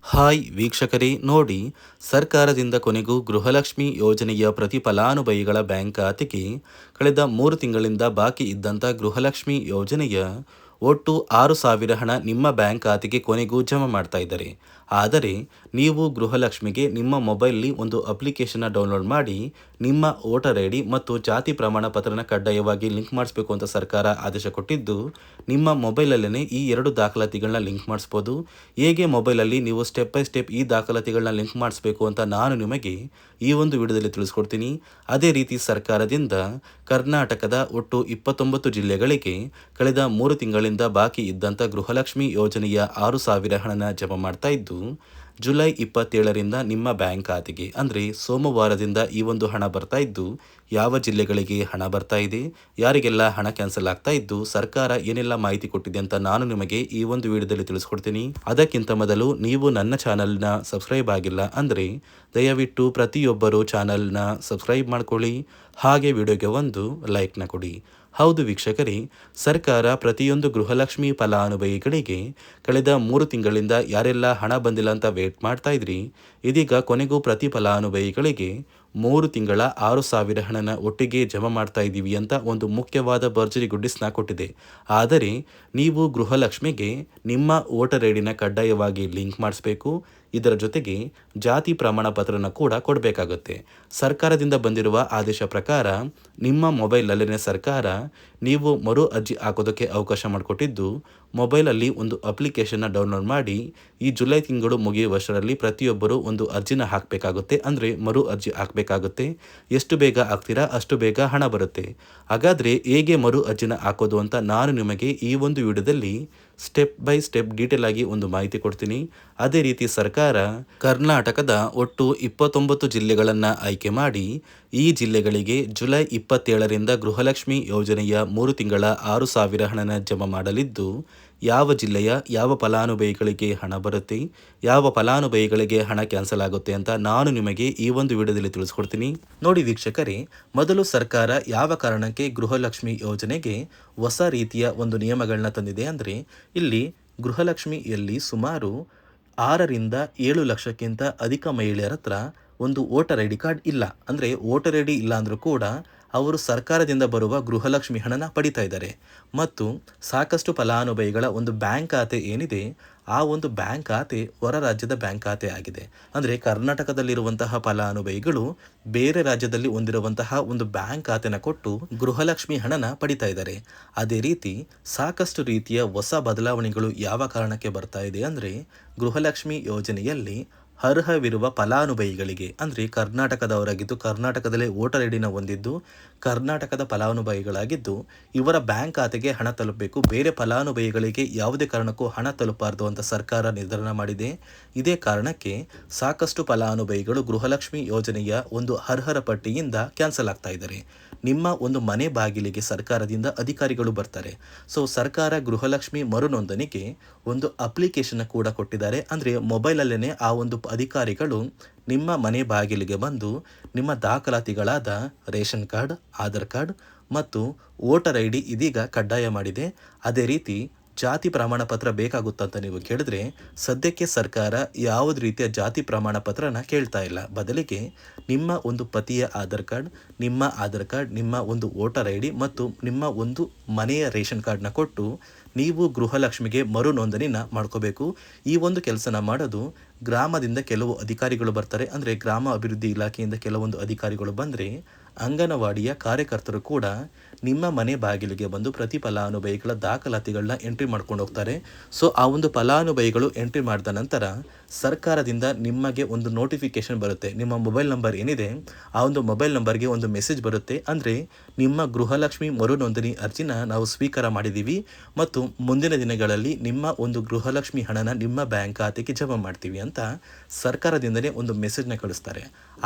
Hi ವೀಕ್ಷಕರೇ, ನೋಡಿ, ಸರ್ಕಾರದಿಂದ ಕೊನೆಗೂ ಗೃಹಲಕ್ಷ್ಮಿ ಯೋಜನೆಯ ಪ್ರತಿ ಫಲಾನುಭವಿಗಳ ಬ್ಯಾಂಕ್ ಖಾತೆಗೆ ಕಳೆದ 3 ತಿಂಗಳಿಂದ ಬಾಕಿ ಇದ್ದಂಥ ಗೃಹಲಕ್ಷ್ಮಿ ಯೋಜನೆಯ ಒಟ್ಟು 6,000 ಹಣ ನಿಮ್ಮ ಬ್ಯಾಂಕ್ ಖಾತೆಗೆ ಕೊನೆಗೂ ಜಮಾ ಮಾಡ್ತಾ ಇದ್ದಾರೆ. ಆದರೆ ನೀವು ಗೃಹಲಕ್ಷ್ಮಿಗೆ ನಿಮ್ಮ ಮೊಬೈಲ್ನಲ್ಲಿ ಒಂದು ಅಪ್ಲಿಕೇಶನ್ನ ಡೌನ್ಲೋಡ್ ಮಾಡಿ ನಿಮ್ಮ ವೋಟರ್ ಐ ಡಿ ಮತ್ತು ಜಾತಿ ಪ್ರಮಾಣ ಪತ್ರನ ಕಡ್ಡಾಯವಾಗಿ ಲಿಂಕ್ ಮಾಡಿಸ್ಬೇಕು ಅಂತ ಸರ್ಕಾರ ಆದೇಶ ಕೊಟ್ಟಿದ್ದು, ನಿಮ್ಮ ಮೊಬೈಲಲ್ಲೇ ಈ 2 ದಾಖಲಾತಿಗಳನ್ನ ಲಿಂಕ್ ಮಾಡಿಸ್ಬೋದು. ಹೇಗೆ ಮೊಬೈಲಲ್ಲಿ ನೀವು ಸ್ಟೆಪ್ ಬೈ ಸ್ಟೆಪ್ ಈ ದಾಖಲಾತಿಗಳನ್ನ ಲಿಂಕ್ ಮಾಡಿಸ್ಬೇಕು ಅಂತ ನಾನು ನಿಮಗೆ ಈ ಒಂದು ವಿಡಿಯೋದಲ್ಲಿ ತಿಳಿಸ್ಕೊಡ್ತೀನಿ. ಅದೇ ರೀತಿ ಸರ್ಕಾರದಿಂದ ಕರ್ನಾಟಕದ ಒಟ್ಟು 29 ಜಿಲ್ಲೆಗಳಿಗೆ ಕಳೆದ 3 ತಿಂಗಳಿಂದ ಬಾಕಿ ಇದ್ದಂಥ ಗೃಹಲಕ್ಷ್ಮಿ ಯೋಜನೆಯ 6,000 ಹಣನ ಜಮಾ ಮಾಡ್ತಾ ಇದ್ದು, ಜುಲೈ 27ರಿಂದ ನಿಮ್ಮ ಬ್ಯಾಂಕ್ ಖಾತೆಗೆ ಅಂದರೆ ಸೋಮವಾರದಿಂದ ಈ ಒಂದು ಹಣ ಬರ್ತಾ ಇದ್ದು, ಯಾವ ಜಿಲ್ಲೆಗಳಿಗೆ ಹಣ ಬರ್ತಾ ಇದೆ, ಯಾರಿಗೆಲ್ಲ ಹಣ ಕ್ಯಾನ್ಸಲ್ ಆಗ್ತಾ ಇದ್ದು, ಸರ್ಕಾರ ಏನೆಲ್ಲ ಮಾಹಿತಿ ಕೊಟ್ಟಿದೆ ಅಂತ ನಾನು ನಿಮಗೆ ಈ ಒಂದು ವಿಡಿಯೋದಲ್ಲಿ ತಿಳಿಸ್ಕೊಡ್ತೀನಿ. ಅದಕ್ಕಿಂತ ಮೊದಲು ನೀವು ನನ್ನ ಚಾನಲ್ನ ಸಬ್ಸ್ಕ್ರೈಬ್ ಆಗಿಲ್ಲ ಅಂದರೆ ದಯವಿಟ್ಟು ಪ್ರತಿಯೊಬ್ಬರು ಚಾನಲ್ನ ಸಬ್ಸ್ಕ್ರೈಬ್ ಮಾಡ್ಕೊಳ್ಳಿ, ಹಾಗೆ ವಿಡಿಯೋಗೆ ಒಂದು ಲೈಕ್ನ ಕೊಡಿ. ಹೌದು ವೀಕ್ಷಕರೇ, ಸರ್ಕಾರ ಪ್ರತಿಯೊಂದು ಗೃಹಲಕ್ಷ್ಮಿ ಫಲಾನುಭವಿಗಳಿಗೆ ಕಳೆದ 3 ತಿಂಗಳಿಂದ ಯಾರೆಲ್ಲ ಹಣ ಬಂದಿಲ್ಲ ಅಂತ ವೇಟ್ ಮಾಡ್ತಾ ಇದ್ರಿ, ಇದೀಗ ಕೊನೆಗೂ ಪ್ರತಿ ಫಲಾನುಭವಿಗಳಿಗೆ 3 ತಿಂಗಳ 6,000 ಹಣನ ಒಟ್ಟಿಗೆ ಜಮಾ ಮಾಡ್ತಾ ಇದ್ದೀವಿ ಅಂತ ಒಂದು ಮುಖ್ಯವಾದ ಭರ್ಜರಿ ಗುಡ್ಡಿಸ್ನ ಕೊಟ್ಟಿದೆ. ಆದರೆ ನೀವು ಗೃಹಲಕ್ಷ್ಮಿಗೆ ನಿಮ್ಮ ವೋಟರ್ ಐ ಡಿನ ಕಡ್ಡಾಯವಾಗಿ ಲಿಂಕ್ ಮಾಡಿಸ್ಬೇಕು. ಇದರ ಜೊತೆಗೆ ಜಾತಿ ಪ್ರಮಾಣ ಪತ್ರನ ಕೂಡ ಕೊಡಬೇಕಾಗುತ್ತೆ. ಸರ್ಕಾರದಿಂದ ಬಂದಿರುವ ಆದೇಶ ಪ್ರಕಾರ ನಿಮ್ಮ ಮೊಬೈಲಲ್ಲೇ ಸರ್ಕಾರ ನೀವು ಮರು ಅರ್ಜಿ ಹಾಕೋದಕ್ಕೆ ಅವಕಾಶ ಮಾಡಿಕೊಟ್ಟಿದ್ದು, ಮೊಬೈಲಲ್ಲಿ ಒಂದು ಅಪ್ಲಿಕೇಶನ್ನ ಡೌನ್ಲೋಡ್ ಮಾಡಿ ಈ ಜುಲೈ ತಿಂಗಳು ಮುಗಿಯುವಷ್ಟರಲ್ಲಿ ಪ್ರತಿಯೊಬ್ಬರು ಒಂದು ಅರ್ಜಿನ ಹಾಕಬೇಕಾಗುತ್ತೆ, ಅಂದರೆ ಮರು ಅರ್ಜಿ ಹಾಕಬೇಕಾಗುತ್ತೆ. ಎಷ್ಟು ಬೇಗ ಹಾಕ್ತೀರಾ ಅಷ್ಟು ಬೇಗ ಹಣ ಬರುತ್ತೆ. ಹಾಗಾದರೆ ಹೇಗೆ ಮರು ಅರ್ಜಿನ ಹಾಕೋದು ಅಂತ ನಾನು ನಿಮಗೆ ಈ ಒಂದು ವಿಡಿಯೋದಲ್ಲಿ ಸ್ಟೆಪ್ ಬೈ ಸ್ಟೆಪ್ ಡೀಟೇಲ್ ಆಗಿ ಒಂದು ಮಾಹಿತಿ ಕೊಡ್ತೀನಿ. ಅದೇ ರೀತಿ ಸರ್ಕಾರ ಕರ್ನಾಟಕದ ಒಟ್ಟು 29 ಜಿಲ್ಲೆಗಳನ್ನು ಆಯ್ಕೆ ಮಾಡಿ ಈ ಜಿಲ್ಲೆಗಳಿಗೆ ಜುಲೈ 27ರಿಂದ ಗೃಹಲಕ್ಷ್ಮಿ ಯೋಜನೆಯ 3 ತಿಂಗಳ 6,000 ಹಣನ ಜಮಾ ಮಾಡಲಿದ್ದು, ಯಾವ ಜಿಲ್ಲೆಯ ಯಾವ ಫಲಾನುಭವಿಗಳಿಗೆ ಹಣ ಬರುತ್ತೆ, ಯಾವ ಫಲಾನುಭವಿಗಳಿಗೆ ಹಣ ಕ್ಯಾನ್ಸಲ್ ಆಗುತ್ತೆ ಅಂತ ನಾನು ನಿಮಗೆ ಈ ಒಂದು ವಿಡಿಯೋದಲ್ಲಿ ತಿಳಿಸ್ಕೊಡ್ತೀನಿ. ನೋಡಿ ವೀಕ್ಷಕರೇ, ಮೊದಲು ಸರ್ಕಾರ ಯಾವ ಕಾರಣಕ್ಕೆ ಗೃಹಲಕ್ಷ್ಮಿ ಯೋಜನೆಗೆ ಹೊಸ ರೀತಿಯ ಒಂದು ನಿಯಮಗಳನ್ನ ತಂದಿದೆ ಅಂದರೆ, ಇಲ್ಲಿ ಗೃಹಲಕ್ಷ್ಮಿಯಲ್ಲಿ ಸುಮಾರು 6ರಿಂದ 7 ಲಕ್ಷಕ್ಕಿಂತ ಅಧಿಕ ಮಹಿಳೆಯರ ಹತ್ರ ಒಂದು ವೋಟರ್ ಐ ಡಿ ಕಾರ್ಡ್ ಇಲ್ಲ. ಅಂದರೆ ವೋಟರ್ ಐ ಡಿ ಇಲ್ಲ ಅಂದರೂ ಕೂಡ ಅವರು ಸರ್ಕಾರದಿಂದ ಬರುವ ಗೃಹಲಕ್ಷ್ಮಿ ಹಣನ ಪಡಿತಾ ಇದ್ದಾರೆ. ಮತ್ತು ಸಾಕಷ್ಟು ಫಲಾನುಭವಿಗಳ ಒಂದು ಬ್ಯಾಂಕ್ ಖಾತೆ ಏನಿದೆ, ಆ ಒಂದು ಬ್ಯಾಂಕ್ ಖಾತೆ ಹೊರ ರಾಜ್ಯದ ಬ್ಯಾಂಕ್ ಖಾತೆ ಆಗಿದೆ. ಅಂದರೆ ಕರ್ನಾಟಕದಲ್ಲಿರುವಂತಹ ಫಲಾನುಭವಿಗಳು ಬೇರೆ ರಾಜ್ಯದಲ್ಲಿ ಹೊಂದಿರುವಂತಹ ಒಂದು ಬ್ಯಾಂಕ್ ಖಾತೆನ ಕೊಟ್ಟು ಗೃಹಲಕ್ಷ್ಮಿ ಹಣನ ಪಡಿತಾ ಇದ್ದಾರೆ. ಅದೇ ರೀತಿ ಸಾಕಷ್ಟು ರೀತಿಯ ಹೊಸ ಬದಲಾವಣೆಗಳು ಯಾವ ಕಾರಣಕ್ಕೆ ಬರ್ತಾ ಇದೆ ಅಂದರೆ, ಗೃಹಲಕ್ಷ್ಮಿ ಯೋಜನೆಯಲ್ಲಿ ಅರ್ಹವಿರುವ ಫಲಾನುಭವಿಗಳಿಗೆ, ಅಂದರೆ ಕರ್ನಾಟಕದವರಾಗಿದ್ದು ಕರ್ನಾಟಕದಲ್ಲೇ ವೋಟರ್ ಐ ಡಿನ ಹೊಂದಿದ್ದು ಕರ್ನಾಟಕದ ಫಲಾನುಭವಿಗಳಾಗಿದ್ದು ಇವರ ಬ್ಯಾಂಕ್ ಖಾತೆಗೆ ಹಣ ತಲುಪಬೇಕು, ಬೇರೆ ಫಲಾನುಭವಿಗಳಿಗೆ ಯಾವುದೇ ಕಾರಣಕ್ಕೂ ಹಣ ತಲುಪಬಾರದು ಅಂತ ಸರ್ಕಾರ ನಿರ್ಧಾರ ಮಾಡಿದೆ. ಇದೇ ಕಾರಣಕ್ಕೆ ಸಾಕಷ್ಟು ಫಲಾನುಭವಿಗಳು ಗೃಹಲಕ್ಷ್ಮಿ ಯೋಜನೆಯ ಒಂದು ಅರ್ಹರ ಪಟ್ಟಿಯಿಂದ ಕ್ಯಾನ್ಸಲ್ ಆಗ್ತಾ ಇದ್ದಾರೆ. ನಿಮ್ಮ ಒಂದು ಮನೆ ಬಾಗಿಲಿಗೆ ಸರ್ಕಾರದಿಂದ ಅಧಿಕಾರಿಗಳು ಬರ್ತಾರೆ. ಸೊ ಸರ್ಕಾರ ಗೃಹಲಕ್ಷ್ಮಿ ಮರು ನೋಂದಣಿಗೆ ಒಂದು ಅಪ್ಲಿಕೇಶನ್ ಕೂಡ ಕೊಟ್ಟಿದ್ದಾರೆ. ಅಂದರೆ ಮೊಬೈಲಲ್ಲೇ ಆ ಒಂದು ಅಧಿಕಾರಿಗಳು ನಿಮ್ಮ ಮನೆ ಬಾಗಿಲಿಗೆ ಬಂದು ನಿಮ್ಮ ದಾಖಲಾತಿಗಳಾದ ರೇಷನ್ ಕಾರ್ಡ್, ಆಧಾರ್ ಕಾರ್ಡ್ ಮತ್ತು ವೋಟರ್ ಐ ಡಿ ಇದೀಗ ಕಡ್ಡಾಯ ಮಾಡಿದೆ. ಅದೇ ರೀತಿ ಜಾತಿ ಪ್ರಮಾಣ ಪತ್ರ ಬೇಕಾಗುತ್ತಂತ ನೀವು ಕೇಳಿದ್ರೆ, ಸದ್ಯಕ್ಕೆ ಸರ್ಕಾರ ಯಾವುದೇ ರೀತಿಯ ಜಾತಿ ಪ್ರಮಾಣ ಪತ್ರನ ಕೇಳ್ತಾ ಇಲ್ಲ. ಬದಲಿಗೆ ನಿಮ್ಮ ಒಂದು ಪತಿಯ ಆಧಾರ್ ಕಾರ್ಡ್, ನಿಮ್ಮ ಒಂದು ವೋಟರ್ ಐ ಡಿ ಮತ್ತು ನಿಮ್ಮ ಒಂದು ಮನೆಯ ರೇಷನ್ ಕಾರ್ಡ್ನ ಕೊಟ್ಟು ನೀವು ಗೃಹಲಕ್ಷ್ಮಿಗೆ ಮರು ನೋಂದಣಿನ ಮಾಡ್ಕೋಬೇಕು. ಈ ಒಂದು ಕೆಲಸನ ಮಾಡೋದು ಗ್ರಾಮದಿಂದ ಕೆಲವು ಅಧಿಕಾರಿಗಳು ಬರ್ತಾರೆ. ಅಂದರೆ ಗ್ರಾಮ ಅಭಿವೃದ್ಧಿ ಇಲಾಖೆಯಿಂದ ಕೆಲವೊಂದು ಅಧಿಕಾರಿಗಳು ಬಂದರೆ, ಅಂಗನವಾಡಿಯ ಕಾರ್ಯಕರ್ತರು ಕೂಡ ನಿಮ್ಮ ಮನೆ ಬಾಗಿಲಿಗೆ ಬಂದು ಪ್ರತಿ ಫಲಾನುಭವಿಗಳ ದಾಖಲಾತಿಗಳನ್ನ ಎಂಟ್ರಿ ಮಾಡ್ಕೊಂಡು ಹೋಗ್ತಾರೆ. ಸೊ ಆ ಒಂದು ಫಲಾನುಭವಿಗಳು ಎಂಟ್ರಿ ಮಾಡಿದ ನಂತರ ಸರ್ಕಾರದಿಂದ ನಿಮಗೆ ಒಂದು ನೋಟಿಫಿಕೇಶನ್ ಬರುತ್ತೆ. ನಿಮ್ಮ ಮೊಬೈಲ್ ನಂಬರ್ ಏನಿದೆ ಆ ಒಂದು ಮೊಬೈಲ್ ನಂಬರ್ಗೆ ಒಂದು ಮೆಸೇಜ್ ಬರುತ್ತೆ. ಅಂದರೆ ನಿಮ್ಮ ಗೃಹಲಕ್ಷ್ಮಿ ಮರು ನೋಂದಣಿ ಅರ್ಜಿನ ನಾವು ಸ್ವೀಕಾರ ಮಾಡಿದ್ದೀವಿ ಮತ್ತು ಮುಂದಿನ ದಿನಗಳಲ್ಲಿ ನಿಮ್ಮ ಒಂದು ಗೃಹಲಕ್ಷ್ಮಿ ಹಣನ ನಿಮ್ಮ ಬ್ಯಾಂಕ್ ಖಾತೆಗೆ ಜಮಾ ಮಾಡ್ತೀವಿ ಅಂತ ಸರ್ಕಾರದಿಂದಲೇ ಒಂದು ಮೆಸೇಜ್ನ ಕಳಿಸ್ತಾರೆ.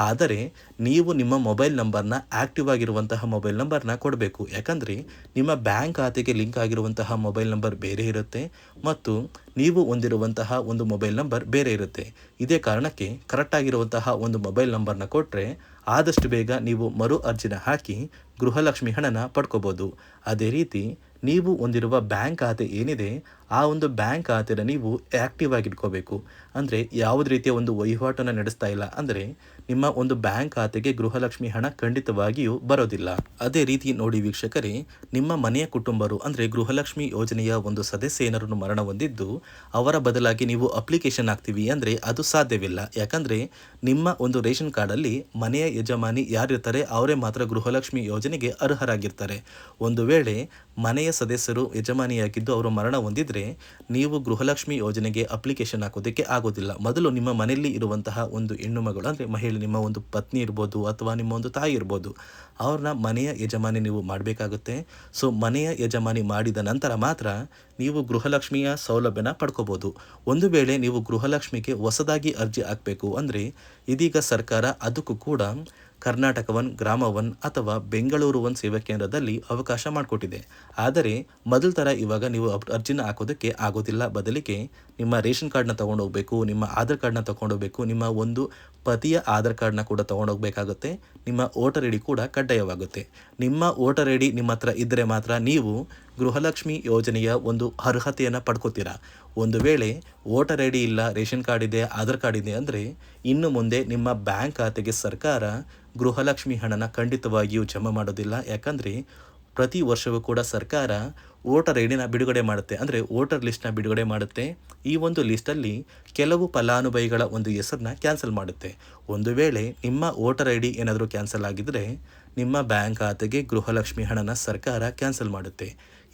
ಆದರೆ ನೀವು ನಿಮ್ಮ ಮೊಬೈಲ್ ನಂಬರ್ನ ಆಕ್ಟಿವ್ ಆಗಿರುವಂತಹ ಮೊಬೈಲ್ ನಂಬರ್ನ ಕೊಡಬೇಕು. ಯಾಕಂದರೆ ನಿಮ್ಮ ಬ್ಯಾಂಕ್ ಖಾತೆಗೆ ಲಿಂಕ್ ಆಗಿರುವಂತಹ ಮೊಬೈಲ್ ನಂಬರ್ ಬೇರೆ ಇರುತ್ತೆ ಮತ್ತು ನೀವು ಹೊಂದಿರುವಂತಹ ಒಂದು ಮೊಬೈಲ್ ನಂಬರ್ ಬೇರೆ ಇರುತ್ತೆ. ಇದೇ ಕಾರಣಕ್ಕೆ ಕರೆಕ್ಟ್ ಆಗಿರುವಂತಹ ಒಂದು ಮೊಬೈಲ್ ನಂಬರ್ನ ಕೊಟ್ಟರೆ ಆದಷ್ಟು ಬೇಗ ನೀವು ಮರು ಅರ್ಜಿನ ಹಾಕಿ ಗೃಹಲಕ್ಷ್ಮಿ ಹಣನ ಪಡ್ಕೋಬೋದು. ಅದೇ ರೀತಿ ನೀವು ಹೊಂದಿರುವ ಬ್ಯಾಂಕ್ ಖಾತೆ ಏನಿದೆ ಆ ಒಂದು ಬ್ಯಾಂಕ್ ಖಾತೆನ ನೀವು ಆ್ಯಕ್ಟಿವ್ ಆಗಿ ಇಟ್ಕೋಬೇಕು. ಅಂದರೆ ಯಾವುದೇ ರೀತಿಯ ಒಂದು ವಹಿವಾಟನ್ನು ನಡೆಸ್ತಾ ಇಲ್ಲ ಅಂದರೆ ನಿಮ್ಮ ಒಂದು ಬ್ಯಾಂಕ್ ಖಾತೆಗೆ ಗೃಹಲಕ್ಷ್ಮಿ ಹಣ ಖಂಡಿತವಾಗಿಯೂ ಬರೋದಿಲ್ಲ. ಅದೇ ರೀತಿ ನೋಡಿ ವೀಕ್ಷಕರೇ, ನಿಮ್ಮ ಮನೆಯ ಕುಟುಂಬರು ಅಂದರೆ ಗೃಹಲಕ್ಷ್ಮಿ ಯೋಜನೆಯ ಒಂದು ಸದಸ್ಯ ಏನಾರು ಮರಣ ಹೊಂದಿದ್ದು ಅವರ ಬದಲಾಗಿ ನೀವು ಅಪ್ಲಿಕೇಶನ್ ಹಾಕ್ತೀವಿ ಅಂದರೆ ಅದು ಸಾಧ್ಯವಿಲ್ಲ. ಯಾಕಂದರೆ ನಿಮ್ಮ ಒಂದು ರೇಷನ್ ಕಾರ್ಡಲ್ಲಿ ಮನೆಯ ಯಜಮಾನಿ ಯಾರಿರ್ತಾರೆ ಅವರೇ ಮಾತ್ರ ಗೃಹಲಕ್ಷ್ಮಿ ಯೋಜನೆಗೆ ಅರ್ಹರಾಗಿರ್ತಾರೆ. ಒಂದು ವೇಳೆ ಮನೆಯ ಸದಸ್ಯರು ಯಜಮಾನಿಯಾಗಿದ್ದು ಅವರು ಮರಣ ಹೊಂದಿದ್ರೆ ನೀವು ಗೃಹಲಕ್ಷ್ಮಿ ಯೋಜನೆಗೆ ಅಪ್ಲಿಕೇಶನ್ ಹಾಕೋದಕ್ಕೆ ಆಗೋದಿಲ್ಲ. ಮೊದಲು ನಿಮ್ಮ ಮನೆಯಲ್ಲಿ ಇರುವಂತಹ ಒಂದು ಹೆಣ್ಣು ಮಗಳು ಅಂದರೆ ಮಹಿಳೆ, ನಿಮ್ಮ ಒಂದು ಪತ್ನಿ ಇರ್ಬೋದು ಅಥವಾ ನಿಮ್ಮ ಒಂದು ತಾಯಿ ಇರ್ಬೋದು, ಅವ್ರನ್ನ ಮನೆಯ ಯಜಮಾನಿ ನೀವು ಮಾಡಬೇಕಾಗುತ್ತೆ. ಸೊ ಮನೆಯ ಯಜಮಾನಿ ಮಾಡಿದ ನಂತರ ಮಾತ್ರ ನೀವು ಗೃಹಲಕ್ಷ್ಮಿಯ ಸೌಲಭ್ಯನ ಪಡ್ಕೋಬೋದು. ಒಂದು ವೇಳೆ ನೀವು ಗೃಹಲಕ್ಷ್ಮಿಗೆ ಹೊಸದಾಗಿ ಅರ್ಜಿ ಹಾಕಬೇಕು ಅಂದರೆ ಇದೀಗ ಸರ್ಕಾರ ಅದಕ್ಕೂ ಕೂಡ ಕರ್ನಾಟಕ ಒನ್, ಗ್ರಾಮ ಒನ್ ಅಥವಾ ಬೆಂಗಳೂರು ಒನ್ ಸೇವಾ ಕೇಂದ್ರದಲ್ಲಿ ಅವಕಾಶ ಮಾಡಿಕೊಟ್ಟಿದೆ. ಆದರೆ ಮೊದಲ ಥರ ಇವಾಗ ನೀವು ಅರ್ಜಿನ ಹಾಕೋದಕ್ಕೆ ಆಗೋದಿಲ್ಲ. ಬದಲಿಗೆ ನಿಮ್ಮ ರೇಷನ್ ಕಾರ್ಡ್ನ ತೊಗೊಂಡೋಗ್ಬೇಕು, ನಿಮ್ಮ ಆಧಾರ್ ಕಾರ್ಡ್ನ ತೊಗೊಂಡೋಗ್ಬೇಕು, ನಿಮ್ಮ ಒಂದು ಪತಿಯ ಆಧಾರ್ ಕಾರ್ಡ್ನ ಕೂಡ ತೊಗೊಂಡೋಗ್ಬೇಕಾಗುತ್ತೆ. ನಿಮ್ಮ ವೋಟರ್ ಐ ಡಿ ಕೂಡ ಕಡ್ಡಾಯವಾಗುತ್ತೆ. ನಿಮ್ಮ ವೋಟರ್ ಐ ಡಿ ನಿಮ್ಮ ಹತ್ರ ಇದ್ದರೆ ಮಾತ್ರ ನೀವು ಗೃಹಲಕ್ಷ್ಮಿ ಯೋಜನೆಯ ಒಂದು ಅರ್ಹತೆಯನ್ನು ಪಡ್ಕೋತೀರಾ. ಒಂದು ವೇಳೆ ವೋಟರ್ ಐ ಡಿ ಇಲ್ಲ, ರೇಷನ್ ಕಾರ್ಡ್ ಇದೆ, ಆಧಾರ್ ಕಾರ್ಡ್ ಇದೆ ಅಂದರೆ ಇನ್ನು ಮುಂದೆ ನಿಮ್ಮ ಬ್ಯಾಂಕ್ ಖಾತೆಗೆ ಸರ್ಕಾರ ಗೃಹಲಕ್ಷ್ಮಿ ಹಣನ ಖಂಡಿತವಾಗಿಯೂ ಜಮಾ ಮಾಡೋದಿಲ್ಲ. ಯಾಕಂದರೆ ಪ್ರತಿ ವರ್ಷವೂ ಕೂಡ ಸರ್ಕಾರ ವೋಟರ್ ಐ ಡಿನ ಬಿಡುಗಡೆ ಮಾಡುತ್ತೆ, ಅಂದರೆ ವೋಟರ್ ಲಿಸ್ಟ್ನ ಬಿಡುಗಡೆ ಮಾಡುತ್ತೆ. ಈ ಒಂದು ಲಿಸ್ಟಲ್ಲಿ ಕೆಲವು ಫಲಾನುಭವಿಗಳ ಒಂದು ಹೆಸರನ್ನ ಕ್ಯಾನ್ಸಲ್ ಮಾಡುತ್ತೆ. ಒಂದು ವೇಳೆ ನಿಮ್ಮ ವೋಟರ್ ಐ ಡಿ ಏನಾದರೂ ಕ್ಯಾನ್ಸಲ್ ಆಗಿದ್ದರೆ ನಿಮ್ಮ ಬ್ಯಾಂಕ್ ಖಾತೆಗೆ ಗೃಹಲಕ್ಷ್ಮಿ ಹಣನ ಸರ್ಕಾರ ಕ್ಯಾನ್ಸಲ್ ಮಾಡುತ್ತೆ.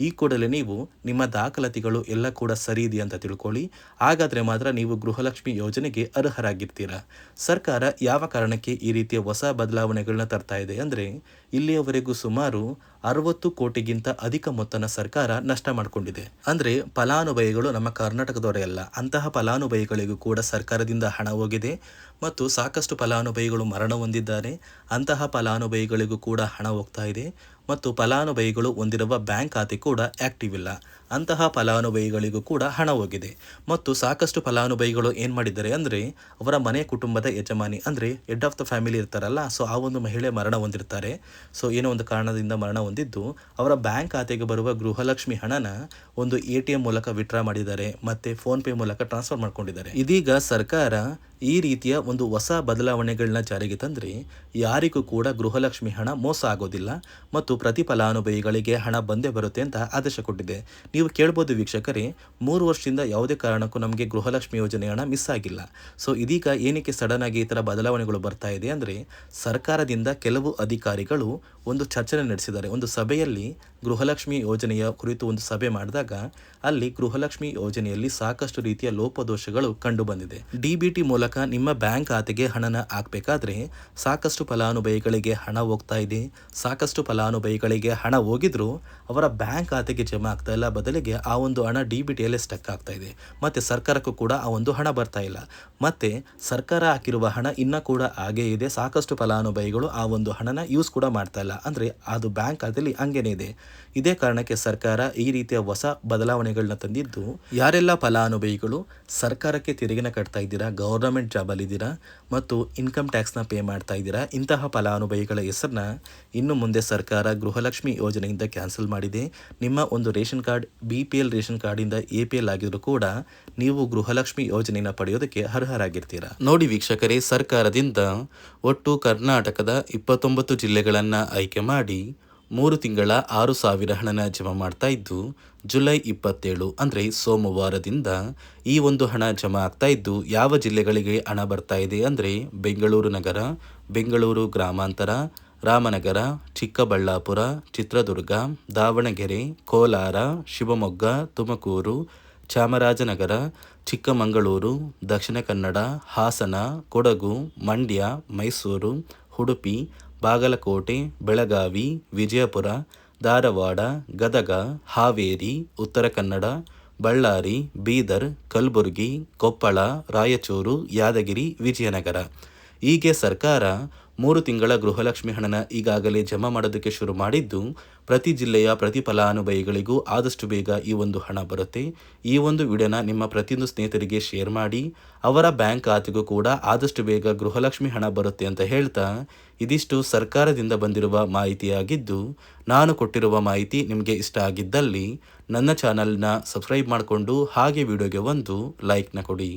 ಈ ಕೂಡಲೇ ನೀವು ನಿಮ್ಮ ದಾಖಲಾತಿಗಳು ಎಲ್ಲ ಕೂಡ ಸರಿ ಇದೆ ಅಂತ ತಿಳ್ಕೊಳ್ಳಿ. ಹಾಗಾದರೆ ಮಾತ್ರ ನೀವು ಗೃಹಲಕ್ಷ್ಮಿ ಯೋಜನೆಗೆ ಅರ್ಹರಾಗಿರ್ತೀರಾ. ಸರ್ಕಾರ ಯಾವ ಕಾರಣಕ್ಕೆ ಈ ರೀತಿಯ ಹೊಸ ಬದಲಾವಣೆಗಳನ್ನ ತರ್ತಾ ಇದೆ ಅಂದರೆ ಇಲ್ಲಿಯವರೆಗೂ ಸುಮಾರು 60 ಕೋಟಿಗಿಂತ ಅಧಿಕ ಮೊತ್ತನ ಸರ್ಕಾರ ನಷ್ಟ ಮಾಡಿಕೊಂಡಿದೆ. ಅಂದರೆ ಫಲಾನುಭವಿಗಳು ನಮ್ಮ ಕರ್ನಾಟಕದವರೇ ಅಲ್ಲ, ಅಂತಹ ಫಲಾನುಭವಿಗಳಿಗೂ ಕೂಡ ಸರ್ಕಾರದಿಂದ ಹಣ ಹೋಗಿದೆ ಮತ್ತು ಸಾಕಷ್ಟು ಫಲಾನುಭವಿಗಳು ಮರಣ ಹೊಂದಿದ್ದಾರೆ. ಅಂತಹ ಫಲಾನುಭವಿಗಳಿಗೂ ಕೂಡ ಹಣ ಹೋಗ್ತಾ ಇದೆ ಮತ್ತು ಫಲಾನುಭವಿಗಳು ಹೊಂದಿರುವ ಬ್ಯಾಂಕ್ ಖಾತೆ ಕೂಡ ಆ್ಯಕ್ಟಿವ್ ಇಲ್ಲ. ಅಂತಹ ಫಲಾನುಭವಿಗಳಿಗೂ ಕೂಡ ಹಣ ಹೋಗಿದೆ ಮತ್ತು ಸಾಕಷ್ಟು ಫಲಾನುಭವಿಗಳು ಏನು ಮಾಡಿದ್ದಾರೆ ಅಂದರೆ ಅವರ ಮನೆ ಕುಟುಂಬದ ಯಜಮಾನಿ ಅಂದರೆ ಹೆಡ್ ಆಫ್ ದ ಫ್ಯಾಮಿಲಿ ಇರ್ತಾರಲ್ಲ, ಸೊ ಆ ಒಂದು ಮಹಿಳೆ ಮರಣ ಹೊಂದಿರ್ತಾರೆ. ಸೊ ಏನೋ ಒಂದು ಕಾರಣದಿಂದ ಮರಣ ಹೊಂದಿದ್ದು ಅವರ ಬ್ಯಾಂಕ್ ಖಾತೆಗೆ ಬರುವ ಗೃಹಲಕ್ಷ್ಮಿ ಹಣನ ಒಂದು ATM ಮೂಲಕ ವಿತ್ಡ್ರಾ ಮಾಡಿದ್ದಾರೆ ಮತ್ತು ಫೋನ್ಪೇ ಮೂಲಕ ಟ್ರಾನ್ಸ್ಫರ್ ಮಾಡ್ಕೊಂಡಿದ್ದಾರೆ. ಇದೀಗ ಸರ್ಕಾರ ಈ ರೀತಿಯ ಒಂದು ಹೊಸ ಬದಲಾವಣೆಗಳನ್ನ ಜಾರಿಗೆ ತಂದರೆ ಯಾರಿಗೂ ಕೂಡ ಗೃಹಲಕ್ಷ್ಮಿ ಹಣ ಮೋಸ ಆಗೋದಿಲ್ಲ ಮತ್ತು ಪ್ರತಿ ಫಲಾನುಭವಿಗಳಿಗೆ ಹಣ ಬಂದೇ ಬರುತ್ತೆ ಅಂತ ಆದೇಶ ಕೊಟ್ಟಿದೆ. ನೀವು ಕೇಳ್ಬೋದು ವೀಕ್ಷಕರೇ, 3 ವರ್ಷದಿಂದ ಯಾವುದೇ ಕಾರಣಕ್ಕೂ ನಮಗೆ ಗೃಹಲಕ್ಷ್ಮಿ ಯೋಜನೆ ಹಣ ಮಿಸ್ ಆಗಿಲ್ಲ. ಸೊ ಇದೀಗ ಏನಕ್ಕೆ ಸಡನ್ ಆಗಿ ಈ ಥರ ಬದಲಾವಣೆಗಳು ಬರ್ತಾ ಇದೆ ಅಂದರೆ ಸರ್ಕಾರದಿಂದ ಕೆಲವು ಅಧಿಕಾರಿಗಳು ಒಂದು ಚರ್ಚೆ ನಡೆಸಿದ್ದಾರೆ. ಒಂದು ಸಭೆಯಲ್ಲಿ ಗೃಹಲಕ್ಷ್ಮಿ ಯೋಜನೆಯ ಕುರಿತು ಒಂದು ಸಭೆ ಮಾಡಿದಾಗ ಅಲ್ಲಿ ಗೃಹಲಕ್ಷ್ಮಿ ಯೋಜನೆಯಲ್ಲಿ ಸಾಕಷ್ಟು ರೀತಿಯ ಲೋಪದೋಷಗಳು ಕಂಡು ಬಂದಿದೆ. DBT ಮೂಲಕ ನಿಮ್ಮ ಬ್ಯಾಂಕ್ ಖಾತೆಗೆ ಹಣನ ಹಾಕಬೇಕಾದ್ರೆ ಸಾಕಷ್ಟು ಫಲಾನುಭವಿಗಳಿಗೆ ಹಣ ಹೋಗ್ತಾ ಇದೆ. ಸಾಕಷ್ಟು ಫಲಾನುಭವಿಗಳಿಗೆ ಹಣ ಹೋಗಿದ್ರು ಅವರ ಬ್ಯಾಂಕ್ ಖಾತೆಗೆ ಜಮಾ ಆಗ್ತಾ ಇಲ್ಲ, ಬದಲಿಗೆ ಆ ಒಂದು ಹಣ DBTಯಲ್ಲೇ ಸ್ಟಕ್ ಆಗ್ತಾ ಇದೆ. ಮತ್ತು ಸರ್ಕಾರಕ್ಕೂ ಕೂಡ ಆ ಒಂದು ಹಣ ಬರ್ತಾ ಇಲ್ಲ. ಮತ್ತು ಸರ್ಕಾರ ಹಾಕಿರುವ ಹಣ ಇನ್ನೂ ಕೂಡ ಹಾಗೇ ಇದೆ. ಸಾಕಷ್ಟು ಫಲಾನುಭವಿಗಳು ಆ ಒಂದು ಹಣನ ಯೂಸ್ ಕೂಡ ಮಾಡ್ತಾ ಇಲ್ಲ, ಅಂದರೆ ಅದು ಬ್ಯಾಂಕ್ ಖಾತೆಯಲ್ಲಿ ಹಂಗೇನೆ ಇದೆ. ಇದೇ ಕಾರಣಕ್ಕೆ ಸರ್ಕಾರ ಈ ರೀತಿಯ ಹೊಸ ಬದಲಾವಣೆಗಳನ್ನ ತಂದಿದ್ದು, ಯಾರೆಲ್ಲ ಫಲಾನುಭವಿಗಳು ಸರ್ಕಾರಕ್ಕೆ ತೆರಿಗೆನ ಕಟ್ತಾ ಇದ್ದೀರಾ, ಗೌರ್ನಮೆಂಟ್ ಜಾಬಲ್ಲಿದ್ದೀರಾ ಮತ್ತು ಇನ್ಕಮ್ ಟ್ಯಾಕ್ಸ್ನ ಪೇ ಮಾಡ್ತಾ ಇದ್ದೀರಾ, ಇಂತಹ ಫಲಾನುಭವಿಗಳ ಹೆಸರನ್ನ ಇನ್ನು ಮುಂದೆ ಸರ್ಕಾರ ಗೃಹಲಕ್ಷ್ಮಿ ಯೋಜನೆಯಿಂದ ಕ್ಯಾನ್ಸಲ್ ಮಾಡಿದೆ. ನಿಮ್ಮ ಒಂದು ರೇಷನ್ ಕಾರ್ಡ್ BPL ರೇಷನ್ ಕಾರ್ಡಿಂದ APL ಆಗಿದ್ರು ಕೂಡ ನೀವು ಗೃಹಲಕ್ಷ್ಮಿ ಯೋಜನೆಯನ್ನು ಪಡೆಯೋದಕ್ಕೆ ಅರ್ಹರಾಗಿರ್ತೀರಾ. ನೋಡಿ ವೀಕ್ಷಕರೇ, ಸರ್ಕಾರದಿಂದ ಒಟ್ಟು ಕರ್ನಾಟಕದ 29 ಜಿಲ್ಲೆಗಳನ್ನು ಆಯ್ಕೆ ಮಾಡಿ 3 ತಿಂಗಳ 6,000 ಹಣನ ಜಮಾ ಮಾಡ್ತಾ ಇದ್ದು ಜುಲೈ 27 ಅಂದರೆ ಸೋಮವಾರದಿಂದ ಈ ಒಂದು ಹಣ ಜಮಾ ಆಗ್ತಾ ಇದ್ದು ಯಾವ ಜಿಲ್ಲೆಗಳಿಗೆ ಹಣ ಬರ್ತಾ ಇದೆ ಅಂದರೆ ಬೆಂಗಳೂರು ನಗರ, ಬೆಂಗಳೂರು ಗ್ರಾಮಾಂತರ, ರಾಮನಗರ, ಚಿಕ್ಕಬಳ್ಳಾಪುರ, ಚಿತ್ರದುರ್ಗ, ದಾವಣಗೆರೆ, ಕೋಲಾರ, ಶಿವಮೊಗ್ಗ, ತುಮಕೂರು, ಚಾಮರಾಜನಗರ, ಚಿಕ್ಕಮಗಳೂರು, ದಕ್ಷಿಣ ಕನ್ನಡ, ಹಾಸನ, ಕೊಡಗು, ಮಂಡ್ಯ, ಮೈಸೂರು, ಉಡುಪಿ, ಬಾಗಲಕೋಟೆ, ಬೆಳಗಾವಿ, ವಿಜಯಪುರ, ಧಾರವಾಡ, ಗದಗ, ಹಾವೇರಿ, ಉತ್ತರ ಕನ್ನಡ, ಬಳ್ಳಾರಿ, ಬೀದರ್, ಕಲಬುರಗಿ, ಕೊಪ್ಪಳ, ರಾಯಚೂರು, ಯಾದಗಿರಿ, ವಿಜಯನಗರ ಹೀಗೆ ಸರ್ಕಾರ 3 ತಿಂಗಳ ಗೃಹಲಕ್ಷ್ಮಿ ಹಣನ ಈಗಾಗಲೇ ಜಮಾ ಮಾಡೋದಕ್ಕೆ ಶುರು ಮಾಡಿದ್ದು, ಪ್ರತಿ ಜಿಲ್ಲೆಯ ಪ್ರತಿ ಫಲಾನುಭವಿಗಳಿಗೂ ಆದಷ್ಟು ಬೇಗ ಈ ಒಂದು ಹಣ ಬರುತ್ತೆ. ಈ ಒಂದು ವಿಡಿಯೋನ ನಿಮ್ಮ ಪ್ರತಿಯೊಂದು ಸ್ನೇಹಿತರಿಗೆ ಶೇರ್ ಮಾಡಿ, ಅವರ ಬ್ಯಾಂಕ್ ಖಾತೆಗೂ ಕೂಡ ಆದಷ್ಟು ಬೇಗ ಗೃಹಲಕ್ಷ್ಮಿ ಹಣ ಬರುತ್ತೆ ಅಂತ ಹೇಳ್ತಾ, ಇದಿಷ್ಟು ಸರ್ಕಾರದಿಂದ ಬಂದಿರುವ ಮಾಹಿತಿಯಾಗಿದ್ದು, ನಾನು ಕೊಟ್ಟಿರುವ ಮಾಹಿತಿ ನಿಮಗೆ ಇಷ್ಟ ಆಗಿದ್ದಲ್ಲಿ ನನ್ನ ಚಾನಲ್ನ ಸಬ್ಸ್ಕ್ರೈಬ್ ಮಾಡಿಕೊಂಡು ಹಾಗೆ ವಿಡಿಯೋಗೆ ಒಂದು ಲೈಕ್ನ ಕೊಡಿ.